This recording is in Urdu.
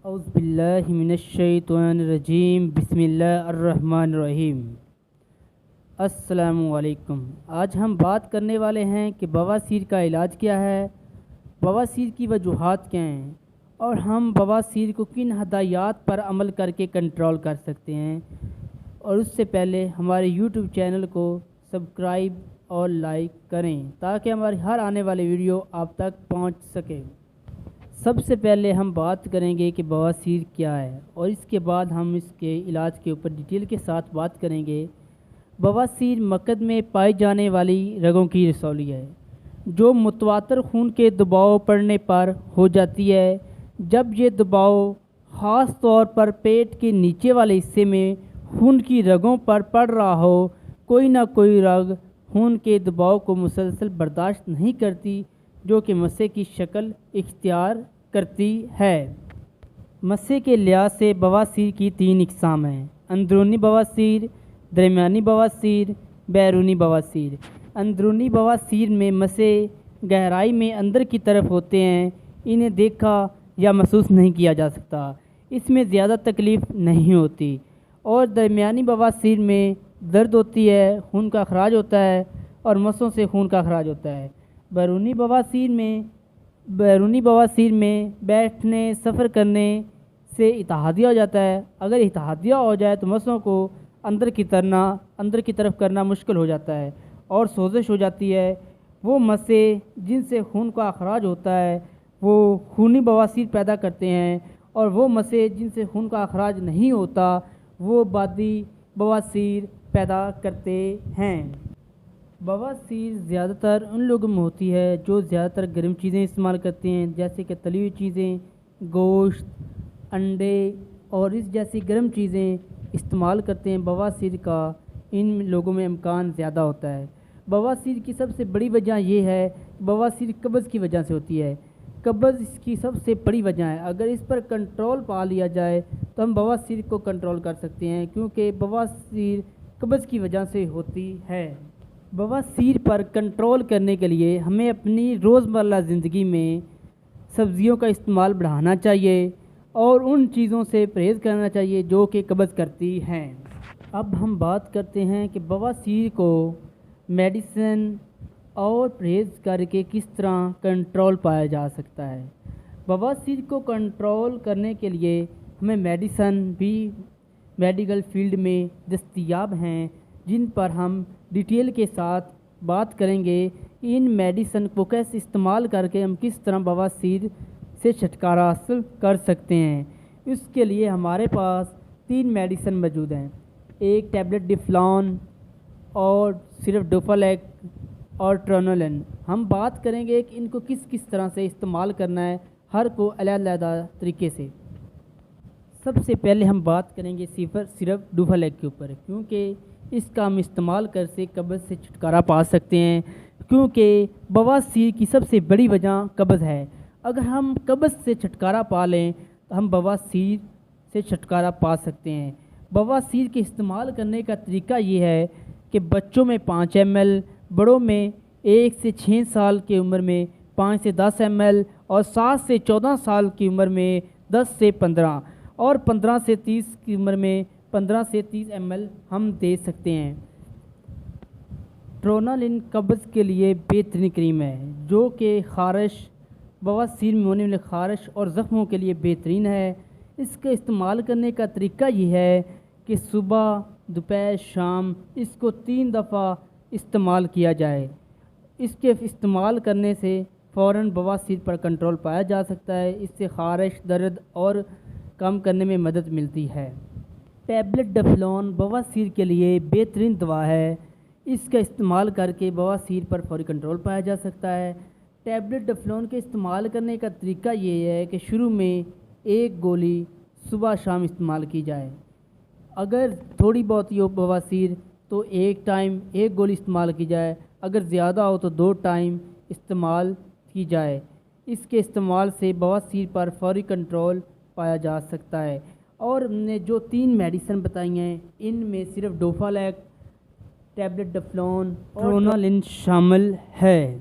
اعوذ باللہ من الشیطان الرجیم بسم اللہ الرحمن الرحیم۔ السلام علیکم۔ آج ہم بات کرنے والے ہیں کہ بواسیر کا علاج کیا ہے، بواسیر کی وجوہات کیا ہیں اور ہم بواسیر کو کن ہدایات پر عمل کر کے کنٹرول کر سکتے ہیں۔ اور اس سے پہلے ہمارے یوٹیوب چینل کو سبسکرائب اور لائک کریں تاکہ ہماری ہر آنے والی ویڈیو آپ تک پہنچ سکے۔ سب سے پہلے ہم بات کریں گے کہ بواسیر کیا ہے اور اس کے بعد ہم اس کے علاج کے اوپر ڈیٹیل کے ساتھ بات کریں گے۔ بواسیر مقد میں پائی جانے والی رگوں کی رسولی ہے جو متواتر خون کے دباؤ پڑنے پر ہو جاتی ہے۔ جب یہ دباؤ خاص طور پر پیٹ کے نیچے والے حصے میں خون کی رگوں پر پڑ رہا ہو، کوئی نہ کوئی رگ خون کے دباؤ کو مسلسل برداشت نہیں کرتی جو کہ مسے کی شکل اختیار کرتی ہے۔ مسے کے لحاظ سے بواسیر کی 3 اقسام ہیں: اندرونی بواسیر، درمیانی بواسیر، بیرونی بواسیر۔ اندرونی بواسیر میں مسے گہرائی میں اندر کی طرف ہوتے ہیں، انہیں دیکھا یا محسوس نہیں کیا جا سکتا، اس میں زیادہ تکلیف نہیں ہوتی۔ اور درمیانی بواسیر میں درد ہوتی ہے، خون کا اخراج ہوتا ہے اور مسوں سے خون کا اخراج ہوتا ہے۔ بیرونی بواسیر میں بیٹھنے سفر کرنے سے اتحادیہ ہو جاتا ہے۔ اگر اتحادیہ ہو جائے تو مسوں کو اندر کی طرف کرنا مشکل ہو جاتا ہے اور سوزش ہو جاتی ہے۔ وہ مسے جن سے خون کا اخراج ہوتا ہے وہ خونی بواسیر پیدا کرتے ہیں، اور وہ مسے جن سے خون کا اخراج نہیں ہوتا وہ بادی بواسیر پیدا کرتے ہیں۔ بواسیر زیادہ تر ان لوگوں میں ہوتی ہے جو زیادہ تر گرم چیزیں استعمال کرتے ہیں، جیسے کہ تلی ہوئی چیزیں، گوشت، انڈے اور اس جیسی گرم چیزیں استعمال کرتے ہیں۔ بواسیر کا ان لوگوں میں امکان زیادہ ہوتا ہے۔ بواسیر کی سب سے بڑی وجہ یہ ہے، بواسیر قبض کی وجہ سے ہوتی ہے۔ قبض اس کی سب سے بڑی وجہ ہے۔ اگر اس پر کنٹرول پا لیا جائے تو ہم بواسیر کو کنٹرول کر سکتے ہیں، کیونکہ بواسیر قبض کی وجہ سے ہوتی ہے۔ بواسیر پر کنٹرول کرنے کے لیے ہمیں اپنی روزمرہ زندگی میں سبزیوں کا استعمال بڑھانا چاہیے اور ان چیزوں سے پرہیز کرنا چاہیے جو کہ قبض کرتی ہیں۔ اب ہم بات کرتے ہیں کہ بواسیر کو میڈیسن اور پرہیز کر کے کس طرح کنٹرول پایا جا سکتا ہے۔ بواسیر کو کنٹرول کرنے کے لیے ہمیں میڈیسن بھی میڈیکل فیلڈ میں دستیاب ہیں، جن پر ہم ڈیٹیل کے ساتھ بات کریں گے۔ ان میڈیسن کو کیسے استعمال کر کے ہم کس طرح بواسیر سے چھٹکارا حاصل کر سکتے ہیں۔ اس کے لیے ہمارے پاس 3 میڈیسن موجود ہیں: ایک ٹیبلٹ ڈیفلان اور صرف ڈوفالیک اور ٹرونولن۔ ہم بات کریں گے کہ ان کو کس طرح سے استعمال کرنا ہے، ہر کو علیحدہ طریقے سے۔ سب سے پہلے ہم بات کریں گے صرف ڈوفالیک کے اوپر، کیونکہ اس کا ہم استعمال کر سے قبض سے چھٹکارا پا سکتے ہیں، کیونکہ بواسیر کی سب سے بڑی وجہ قبض ہے۔ اگر ہم قبض سے چھٹکارا پا لیں تو ہم بواسیر سے چھٹکارا پا سکتے ہیں۔ بواسیر کے استعمال کرنے کا طریقہ یہ ہے کہ بچوں میں 5 ml، بڑوں میں 1 سے 6 سال کی عمر میں 5 سے 10 ml اور 7 سے 14 سال کی عمر میں 10 سے 15 اور 15 سے 30 کی عمر میں 15 سے 30 ml ہم دے سکتے ہیں۔ ٹرونولن قبض کے لیے بہترین کریم ہے جو کہ بواسیر میں ہونے والے خارش اور زخموں کے لیے بہترین ہے۔ اس کے استعمال کرنے کا طریقہ یہ ہے کہ صبح، دوپہر، شام اس کو 3 دفعہ استعمال کیا جائے۔ اس کے استعمال کرنے سے فوراً بواسیر پر کنٹرول پایا جا سکتا ہے۔ اس سے خارش، درد اور کم کرنے میں مدد ملتی ہے۔ ٹیبلٹ ڈیفلان بواسیر کے لیے بہترین دوا ہے۔ اس کا استعمال کر کے بواسیر پر فوری کنٹرول پایا جا سکتا ہے۔ ٹیبلٹ ڈیفلان کے استعمال کرنے کا طریقہ یہ ہے کہ شروع میں 1 گولی صبح شام استعمال کی جائے۔ اگر تھوڑی بہت ہی ہو بواسیر تو 1 ٹائم 1 گولی استعمال کی جائے، اگر زیادہ ہو تو 2 ٹائم استعمال کی جائے۔ اس کے استعمال سے بواسیر پر فوری کنٹرول پایا جا سکتا ہے۔ اور ہم نے جو 3 میڈیسن بتائی ہیں ان میں صرف ڈوفالیک، ٹیبلٹ ڈیفلان اور ٹرونولن شامل ہے۔